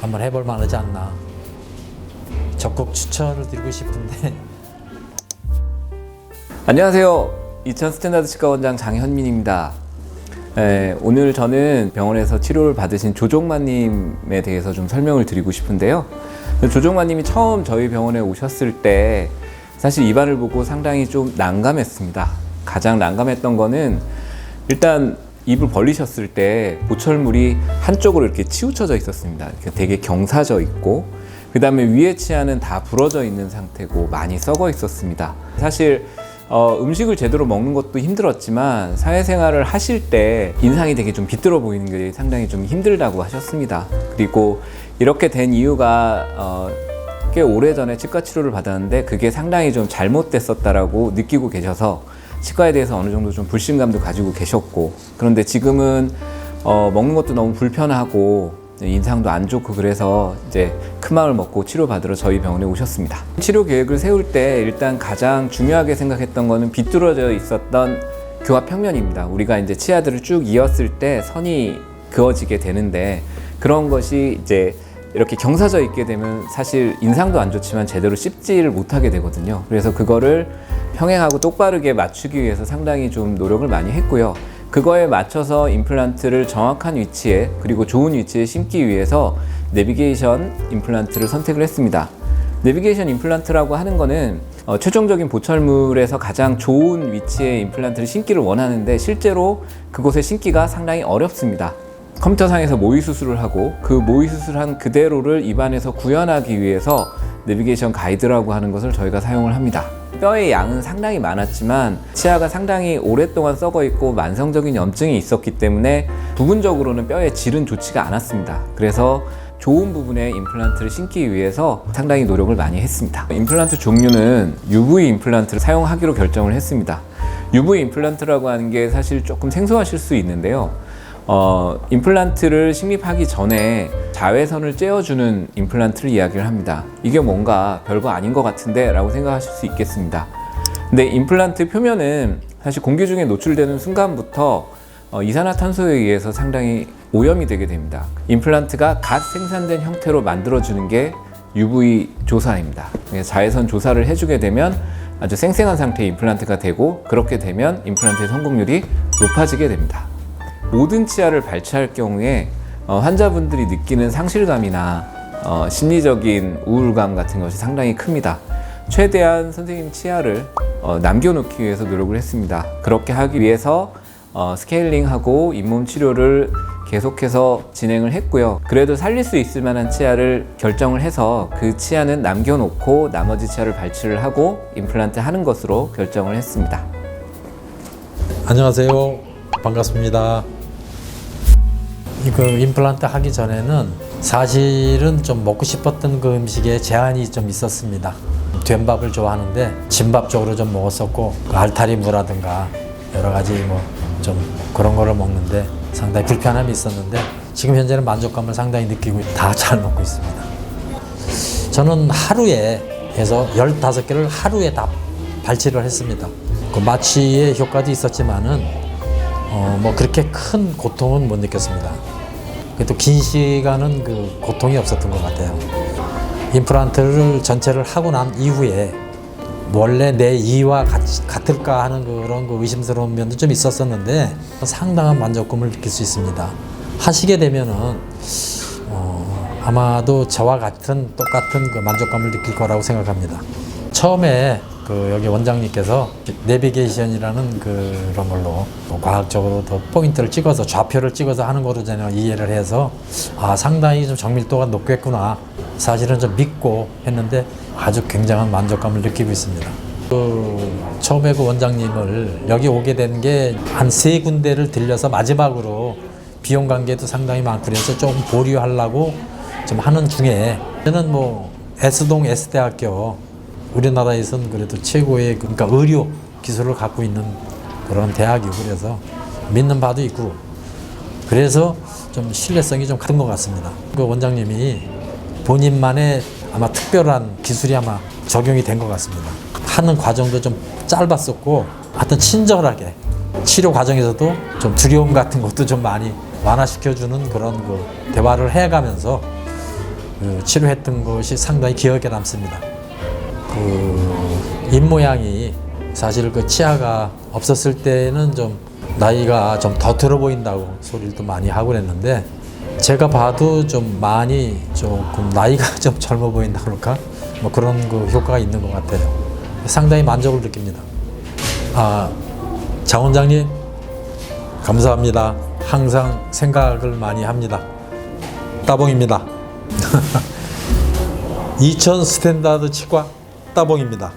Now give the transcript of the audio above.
한번 해볼 만하지 않나. 적극 추천을 드리고 싶은데. 안녕하세요. 이천 스탠다드 치과 원장 장현민입니다. 오늘 저는 병원에서 치료를 받으신 조종만님에 대해서 좀 설명을 드리고 싶은데요. 조종만님이 처음 저희 병원에 오셨을 때 사실 입안을 보고 상당히 좀 난감했습니다. 가장 난감했던 거는 일단 입을 벌리셨을 때 보철물이 한쪽으로 이렇게 치우쳐져 있었습니다. 이렇게 되게 경사져 있고, 그 다음에 위에 치아는 다 부러져 있는 상태고 많이 썩어 있었습니다. 사실 음식을 제대로 먹는 것도 힘들었지만 사회생활을 하실 때 인상이 되게 좀 비뚤어 보이는 게 상당히 좀 힘들다고 하셨습니다. 그리고 이렇게 된 이유가 꽤 오래전에 치과 치료를 받았는데 그게 상당히 좀 잘못됐었다라고 느끼고 계셔서 치과에 대해서 어느 정도 좀 불신감도 가지고 계셨고, 그런데 지금은 먹는 것도 너무 불편하고 인상도 안 좋고 그래서 이제 큰 마음을 먹고 치료받으러 저희 병원에 오셨습니다. 치료 계획을 세울 때 일단 가장 중요하게 생각했던 거는 비뚤어져 있었던 교합 평면입니다. 우리가 이제 치아들을 쭉 이었을 때 선이 그어지게 되는데, 그런 것이 이제 이렇게 경사져 있게 되면 사실 인상도 안 좋지만 제대로 씹지를 못하게 되거든요. 그래서 그거를 평행하고 똑바르게 맞추기 위해서 상당히 좀 노력을 많이 했고요. 그거에 맞춰서 임플란트를 정확한 위치에 그리고 좋은 위치에 심기 위해서 내비게이션 임플란트를 선택을 했습니다. 내비게이션 임플란트라고 하는 거는 최종적인 보철물에서 가장 좋은 위치에 임플란트를 심기를 원하는데 실제로 그곳에 심기가 상당히 어렵습니다. 컴퓨터상에서 모의 수술을 하고 그 모의 수술한 그대로를 입안에서 구현하기 위해서 내비게이션 가이드라고 하는 것을 저희가 사용을 합니다. 뼈의 양은 상당히 많았지만 치아가 상당히 오랫동안 썩어 있고 만성적인 염증이 있었기 때문에 부분적으로는 뼈의 질은 좋지가 않았습니다. 그래서 좋은 부분에 임플란트를 심기 위해서 상당히 노력을 많이 했습니다. 임플란트 종류는 UV 임플란트를 사용하기로 결정을 했습니다. UV 임플란트라고 하는 게 사실 조금 생소하실 수 있는데요. 임플란트를 식립하기 전에 자외선을 쬐어주는 임플란트를 이야기를 합니다. 이게 뭔가 별거 아닌 것 같은데 라고 생각하실 수 있겠습니다. 근데 임플란트 표면은 사실 공기 중에 노출되는 순간부터 이산화탄소에 의해서 상당히 오염이 되게 됩니다. 임플란트가 갓 생산된 형태로 만들어주는 게 UV 조사입니다. 자외선 조사를 해주게 되면 아주 생생한 상태의 임플란트가 되고, 그렇게 되면 임플란트의 성공률이 높아지게 됩니다. 모든 치아를 발치할 경우에 환자분들이 느끼는 상실감이나 심리적인 우울감 같은 것이 상당히 큽니다. 최대한 선생님 치아를 남겨놓기 위해서 노력을 했습니다. 그렇게 하기 위해서 스케일링하고 잇몸 치료를 계속해서 진행을 했고요. 그래도 살릴 수 있을 만한 치아를 결정을 해서 그 치아는 남겨놓고 나머지 치아를 발치를 하고 임플란트 하는 것으로 결정을 했습니다. 안녕하세요. 반갑습니다. 그 임플란트 하기 전에는 사실은 좀 먹고 싶었던 그 음식에 제한이 좀 있었습니다. 된밥을 좋아하는데 진밥 쪽으로 좀 먹었었고, 그 알타리무라든가 여러 가지 뭐 좀 그런 거를 먹는데 상당히 불편함이 있었는데, 지금 현재는 만족감을 상당히 느끼고 다 잘 먹고 있습니다. 저는 하루에 해서 15개를 하루에 다 발치를 했습니다. 그 마취의 효과도 있었지만은 뭐 그렇게 큰 고통은 못 느꼈습니다. 그래도 긴 시간은 그 고통이 없었던 것 같아요. 임플란트를 전체를 하고 난 이후에 원래 내 이와 같을까 하는 그런 그 의심스러운 면도 좀 있었었는데 상당한 만족감을 느낄 수 있습니다. 하시게 되면은 아마도 저와 똑같은 그 만족감을 느낄 거라고 생각합니다. 처음에 여기 원장님께서 내비게이션이라는 그런 걸로 과학적으로 더 포인트를 찍어서 좌표를 찍어서 하는 거로 저는 이해를 해서 상당히 좀 정밀도가 높겠구나, 사실은 좀 믿고 했는데 아주 굉장한 만족감을 느끼고 있습니다. 처음에 그 원장님을 여기 오게 된 게 한 3군데를 들려서 마지막으로 비용 관계도 상당히 많고 그래서 좀 보류하려고 좀 하는 중에, 저는 뭐 S동 S대학교 우리나라에선 그래도 최고의 그러니까 의료 기술을 갖고 있는 그런 대학이고, 그래서 믿는 바도 있고 그래서 좀 신뢰성이 좀 큰 것 같습니다. 그 원장님이 본인만의 아마 특별한 기술이 아마 적용이 된 것 같습니다. 하는 과정도 좀 짧았었고, 하여튼 친절하게 치료 과정에서도 좀 두려움 같은 것도 좀 많이 완화시켜주는 그런 그 대화를 해가면서 그 치료했던 것이 상당히 기억에 남습니다. 그 입모양이 사실 그 치아가 없었을 때는 좀 나이가 좀 더 들어 보인다고 소리를 또 많이 하고 그랬는데, 제가 봐도 좀 많이 조금 나이가 좀 젊어 보인다 그럴까? 뭐 그런 그 효과가 있는 것 같아요. 상당히 만족을 느낍니다. 장 원장님 감사합니다. 항상 생각을 많이 합니다. 따봉입니다. 이천 스탠다드 치과 따봉입니다.